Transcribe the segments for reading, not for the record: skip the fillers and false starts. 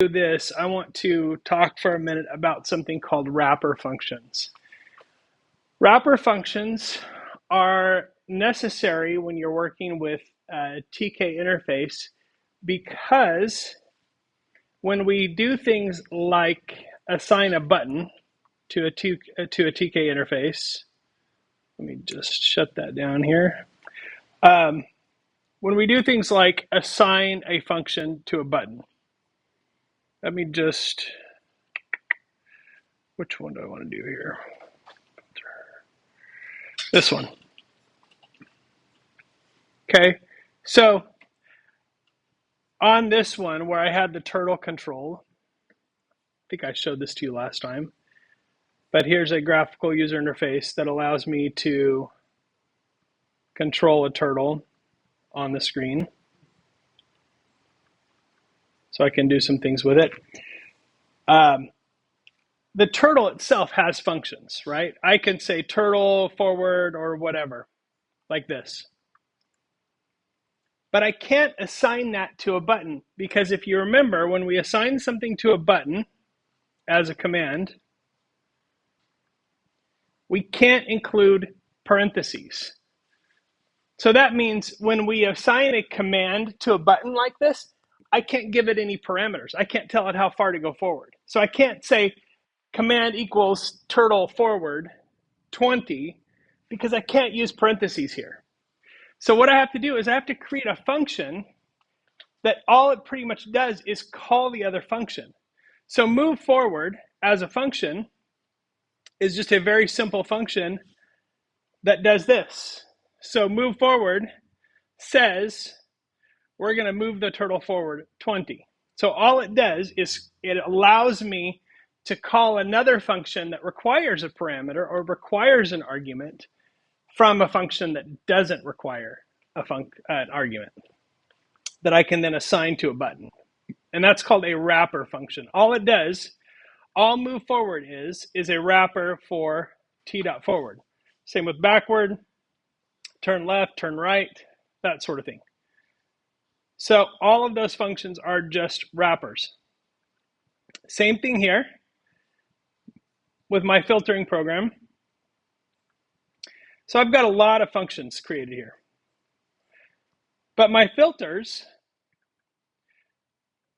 this, I want to talk for a minute about something called wrapper functions. Wrapper functions are necessary when you're working with a TK interface because when we do things like assign a button to a TK interface, let me just shut that down here. When we do things like assign a function to a button, let me just, which one do I want to do here? This one. Okay, so on this one where I had the turtle control, I think I showed this to you last time, but here's a graphical user interface that allows me to control a turtle on the screen. So I can do some things with it. The turtle itself has functions, right? I can say turtle forward or whatever, like this. But I can't assign that to a button because if you remember, when we assign something to a button as a command, we can't include parentheses. So that means when we assign a command to a button like this, I can't give it any parameters. I can't tell it how far to go forward. So I can't say command equals turtle forward 20 because I can't use parentheses here. So what I have to do is I have to create a function that all it pretty much does is call the other function. So move forward as a function is just a very simple function that does this. So move forward says we're going to move the turtle forward 20. So all it does is it allows me to call another function that requires a parameter or requires an argument from a function that doesn't require an argument that I can then assign to a button. And that's called a wrapper function. All it does, all move forward is a wrapper for t.forward. Same with backward, turn left, turn right, that sort of thing. So all of those functions are just wrappers. Same thing here with my filtering program. So I've got a lot of functions created here. But my filters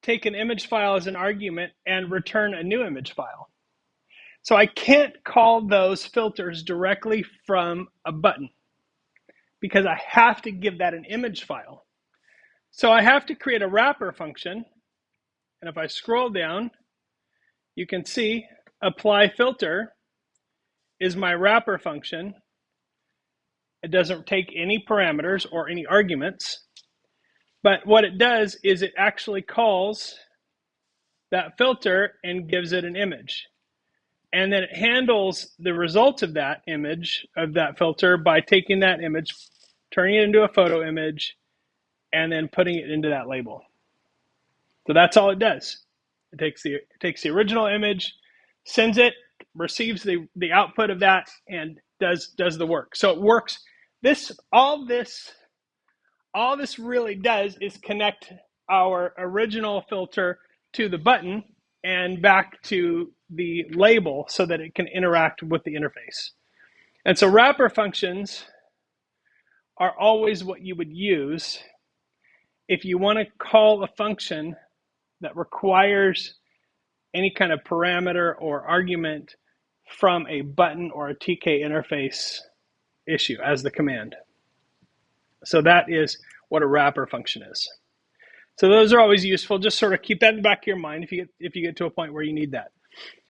take an image file as an argument and return a new image file. So I can't call those filters directly from a button because I have to give that an image file. So I have to create a wrapper function. And if I scroll down, you can see apply filter is my wrapper function. It doesn't take any parameters or any arguments. But what it does is it actually calls that filter and gives it an image. And then it handles the results of that image, of that filter, by taking that image, turning it into a photo image, and then putting it into that label. So that's all it does. It takes the original image, sends it, receives the output of that, and does the work. So it works. All this really does is connect our original filter to the button and back to the label so that it can interact with the interface. And so wrapper functions are always what you would use if you want to call a function that requires any kind of parameter or argument from a button or a TK interface issue as the command. So that is what a wrapper function is. So those are always useful. Just sort of keep that in the back of your mind if you get to a point where you need that.